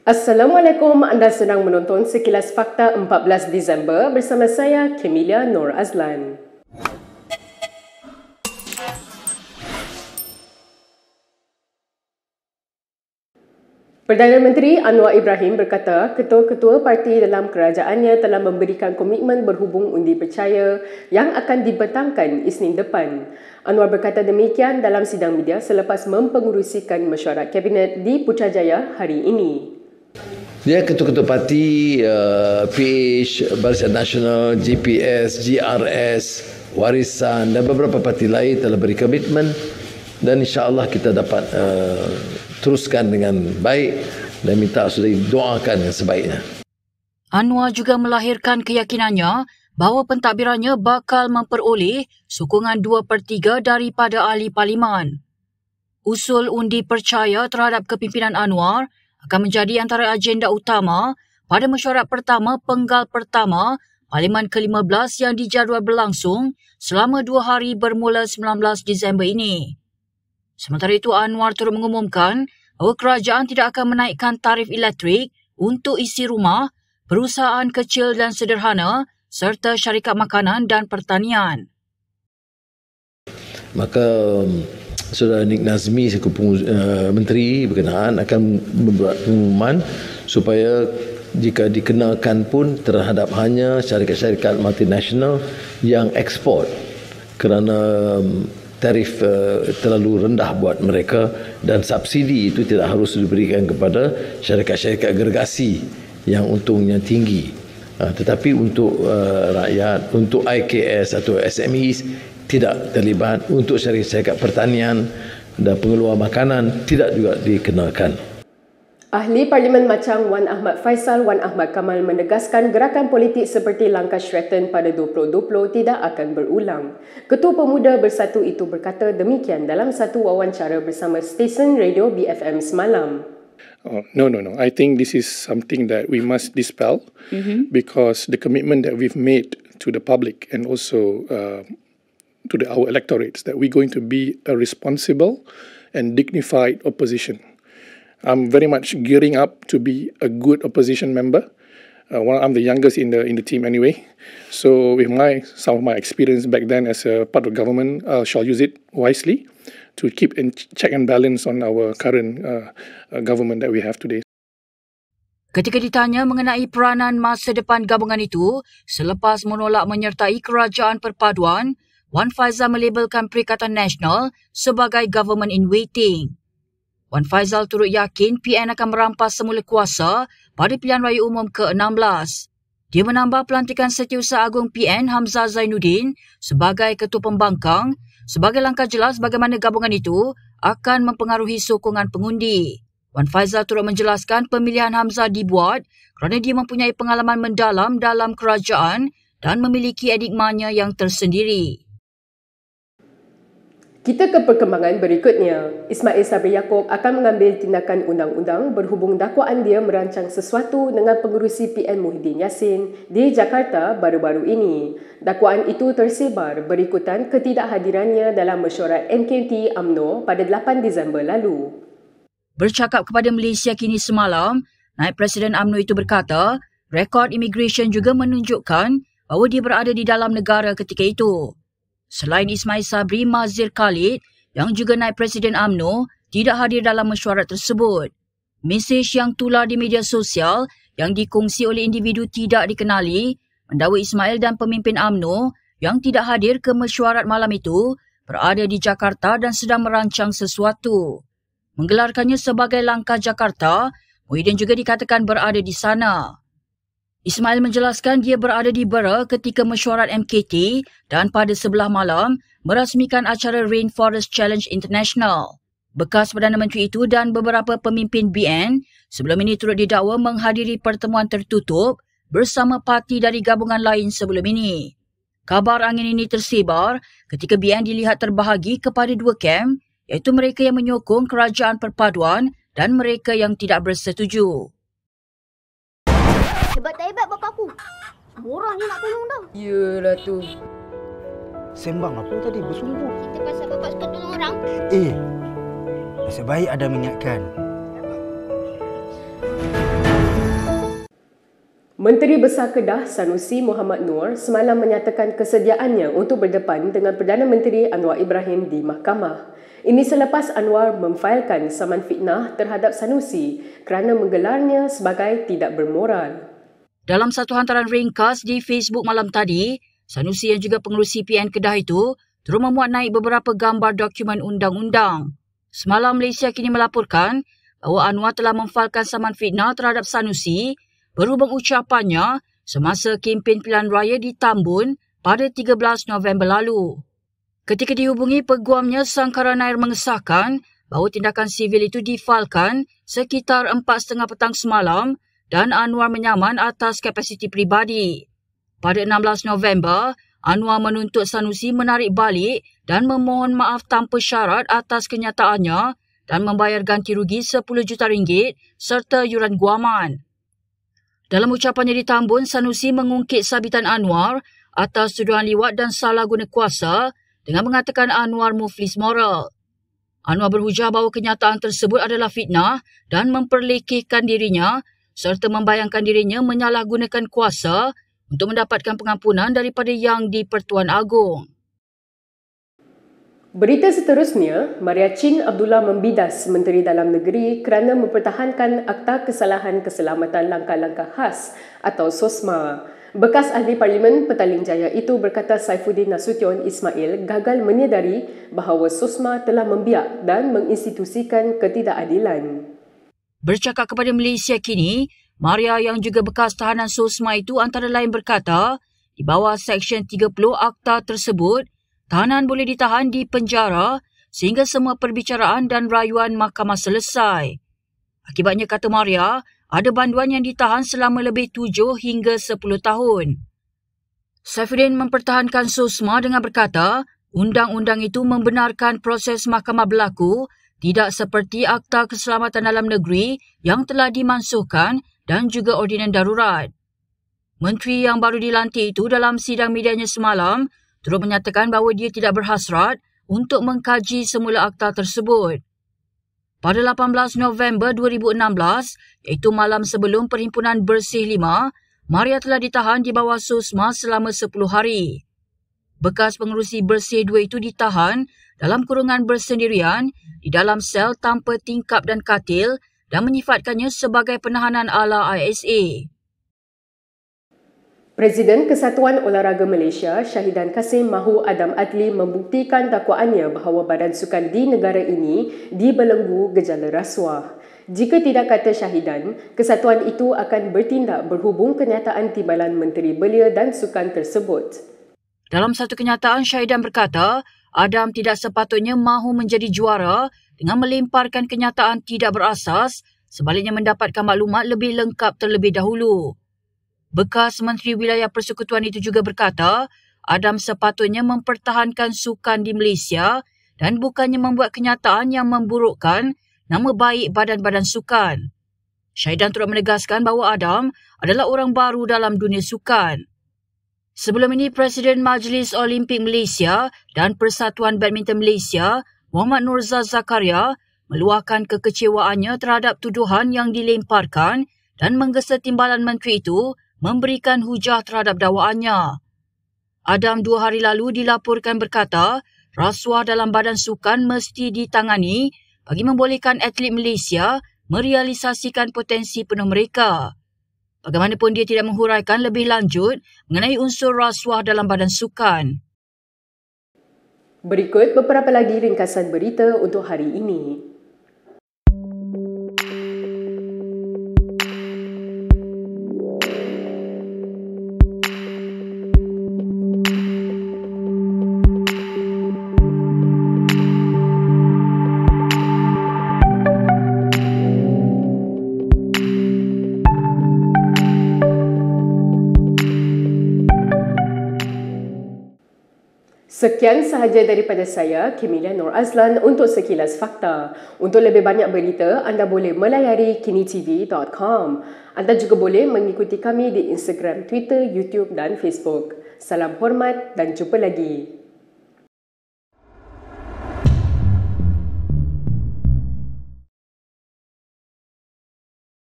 Assalamualaikum, anda sedang menonton Sekilas Fakta 14 Disember bersama saya, Kemilia Nur Azlan. Perdana Menteri Anwar Ibrahim berkata ketua-ketua parti dalam kerajaannya telah memberikan komitmen berhubung undi percaya yang akan dibentangkan Isnin depan. Anwar berkata demikian dalam sidang media selepas mempengerusikan mesyuarat kabinet di Putrajaya hari ini. Dia ketua-ketua parti, PH, Barisan Nasional, GPS, GRS, Warisan dan beberapa parti lain telah beri komitmen dan insya-Allah kita dapat teruskan dengan baik dan minta sudah doakan yang sebaiknya. Anwar juga melahirkan keyakinannya bahawa pentadbirannya bakal memperoleh sokongan 2/3 daripada ahli parlimen. Usul undi percaya terhadap kepimpinan Anwar akan menjadi antara agenda utama pada mesyuarat pertama penggal pertama Parlimen ke-15 yang dijadual berlangsung selama 2 hari bermula 19 Disember ini. Sementara itu, Anwar turut mengumumkan bahawa kerajaan tidak akan menaikkan tarif elektrik untuk isi rumah, perusahaan kecil dan sederhana serta syarikat makanan dan pertanian. Maka Saudara Nik Nazmi selaku menteri berkenaan akan membuat pengumuman supaya jika dikenakan pun terhadap hanya syarikat-syarikat multinasional yang ekspor kerana tarif terlalu rendah buat mereka dan subsidi itu tidak harus diberikan kepada syarikat-syarikat agregasi yang untungnya tinggi. Tetapi untuk rakyat, untuk IKS atau SMEs tidak terlibat, untuk syarikat-syarikat pertanian dan pengeluar makanan tidak juga dikenakan. Ahli Parlimen Machang Wan Ahmad Faisal Wan Ahmad Kamal menegaskan gerakan politik seperti langkah Sheraton pada 2020 tidak akan berulang. Ketua Pemuda Bersatu itu berkata demikian dalam satu wawancara bersama stesen radio BFM semalam. No. I think this is something that we must dispel because the commitment that we've made to the public and also to our electorates that we're going to be a responsible and dignified opposition. I'm very much gearing up to be a good opposition member. I'm the youngest in the team anyway. So with some of my experience back then as a part of government, I shall use it wisely to keep in check and balance on our current government that we have today. Ketika ditanya mengenai peranan masa depan gabungan itu selepas menolak menyertai kerajaan perpaduan, Wan Faisal melabelkan Perikatan Nasional sebagai government in waiting. Wan Faisal turut yakin PN akan merampas semula kuasa pada pilihan raya umum ke-16. Dia menambah pelantikan Setiausaha Agung PN Hamzah Zainuddin sebagai Ketua Pembangkang sebagai langkah jelas bagaimana gabungan itu akan mempengaruhi sokongan pengundi. Wan Faisal turut menjelaskan pemilihan Hamzah dibuat kerana dia mempunyai pengalaman mendalam dalam kerajaan dan memiliki enigmanya yang tersendiri. Kita ke perkembangan berikutnya. Ismail Sabri Yaakob akan mengambil tindakan undang-undang berhubung dakwaan dia merancang sesuatu dengan pengerusi PN Muhyiddin Yassin di Jakarta baru-baru ini. Dakwaan itu tersebar berikutan ketidakhadirannya dalam mesyuarat MKT UMNO pada 8 Disember lalu. Bercakap kepada Malaysia Kini semalam, Naib Presiden UMNO itu berkata, rekod imigresen juga menunjukkan bahawa dia berada di dalam negara ketika itu. Selain Ismail Sabri, Mazir Khalid yang juga Naib Presiden UMNO tidak hadir dalam mesyuarat tersebut. Mesej yang tular di media sosial yang dikongsi oleh individu tidak dikenali mendakwa Ismail dan pemimpin UMNO yang tidak hadir ke mesyuarat malam itu berada di Jakarta dan sedang merancang sesuatu. Menggelarkannya sebagai langkah Jakarta, Muhyiddin juga dikatakan berada di sana. Ismail menjelaskan dia berada di Bera ketika mesyuarat MKT dan pada sebelah malam merasmikan acara Rainforest Challenge International. Bekas Perdana Menteri itu dan beberapa pemimpin BN sebelum ini turut didakwa menghadiri pertemuan tertutup bersama parti dari gabungan lain sebelum ini. Kabar angin ini tersebar ketika BN dilihat terbahagi kepada dua kem, iaitu mereka yang menyokong kerajaan perpaduan dan mereka yang tidak bersetuju. Hebat tak hebat bapa aku? Semua orang je nak tolong dah. Yalah tu. Sembang apa tadi? Bersumbu. Kita pasal bapak suka tolong orang. Nasib baik ada mengingatkan. Menteri Besar Kedah Sanusi Muhammad Noor semalam menyatakan kesediaannya untuk berdepan dengan Perdana Menteri Anwar Ibrahim di mahkamah. Ini selepas Anwar memfailkan saman fitnah terhadap Sanusi kerana menggelarnya sebagai tidak bermoral. Dalam satu hantaran ringkas di Facebook malam tadi, Sanusi yang juga pengerusi PN Kedah itu terus memuat naik beberapa gambar dokumen undang-undang. Semalam Malaysia kini melaporkan bahawa Anwar telah memfailkan saman fitnah terhadap Sanusi berhubung ucapannya semasa kempen pilihan raya di Tambun pada 13 November lalu. Ketika dihubungi peguamnya, Sangkaran Air mengesahkan bahawa tindakan sivil itu difailkan sekitar 4.30 petang semalam dan Anwar menyaman atas kapasiti peribadi. Pada 16 November, Anwar menuntut Sanusi menarik balik dan memohon maaf tanpa syarat atas kenyataannya dan membayar ganti rugi RM10 juta serta yuran guaman. Dalam ucapannya di Tambun, Sanusi mengungkit sabitan Anwar atas tuduhan liwat dan salah guna kuasa dengan mengatakan Anwar muflis moral. Anwar berhujah bahawa kenyataan tersebut adalah fitnah dan memperlekehkan dirinya serta membayangkan dirinya menyalahgunakan kuasa untuk mendapatkan pengampunan daripada Yang di-Pertuan Agong. Berita seterusnya, Maria Chin Abdullah membidas Menteri Dalam Negeri kerana mempertahankan Akta Kesalahan Keselamatan Langkah-Langkah Khas atau SOSMA. Bekas Ahli Parlimen Petaling Jaya itu berkata Saifuddin Nasution Ismail gagal menyedari bahawa SOSMA telah membiak dan menginstitusikan ketidakadilan. Bercakap kepada Malaysia Kini, Maria yang juga bekas tahanan SOSMA itu antara lain berkata, di bawah Seksyen 30 Akta tersebut, tahanan boleh ditahan di penjara sehingga semua perbicaraan dan rayuan mahkamah selesai. Akibatnya, kata Maria, ada banduan yang ditahan selama lebih 7 hingga 10 tahun. Saifuddin mempertahankan SOSMA dengan berkata, undang-undang itu membenarkan proses mahkamah berlaku tidak seperti Akta Keselamatan Dalam Negeri yang telah dimansuhkan dan juga ordinan darurat. Menteri yang baru dilantik itu dalam sidang medianya semalam turut menyatakan bahawa dia tidak berhasrat untuk mengkaji semula akta tersebut. Pada 18 November 2016, iaitu malam sebelum Perhimpunan Bersih 5, Maria telah ditahan di bawah SOSMA selama 10 hari. Bekas pengerusi Bersih 2 itu ditahan dalam kurungan bersendirian di dalam sel tanpa tingkap dan katil dan menyifatkannya sebagai penahanan ala ISA. Presiden Kesatuan Olahraga Malaysia, Syahidan Kasim mahu Adam Adli membuktikan dakwaannya bahawa badan sukan di negara ini dibelenggu gejala rasuah. Jika tidak, kata Syahidan, kesatuan itu akan bertindak berhubung kenyataan timbalan Menteri Belia dan Sukan tersebut. Dalam satu kenyataan, Syahidan berkata, Adam tidak sepatutnya mahu menjadi juara dengan melemparkan kenyataan tidak berasas, sebaliknya mendapatkan maklumat lebih lengkap terlebih dahulu. Bekas Menteri Wilayah Persekutuan itu juga berkata, Adam sepatutnya mempertahankan sukan di Malaysia dan bukannya membuat kenyataan yang memburukkan nama baik badan-badan sukan. Syahidan turut menegaskan bahawa Adam adalah orang baru dalam dunia sukan. Sebelum ini, Presiden Majlis Olimpik Malaysia dan Persatuan Badminton Malaysia, Muhammad Nurzal Zakaria, meluahkan kekecewaannya terhadap tuduhan yang dilemparkan dan menggesa timbalan menteri itu memberikan hujah terhadap dakwaannya. Adam 2 hari lalu dilaporkan berkata, rasuah dalam badan sukan mesti ditangani bagi membolehkan atlet Malaysia merealisasikan potensi penuh mereka. Bagaimanapun dia tidak menghuraikan lebih lanjut mengenai unsur rasuah dalam badan sukan. Berikut beberapa lagi ringkasan berita untuk hari ini. Sekian sahaja daripada saya, Kimilia Nur Azlan untuk Sekilas Fakta. Untuk lebih banyak berita, anda boleh melayari kinitv.com. Anda juga boleh mengikuti kami di Instagram, Twitter, YouTube dan Facebook. Salam hormat dan jumpa lagi.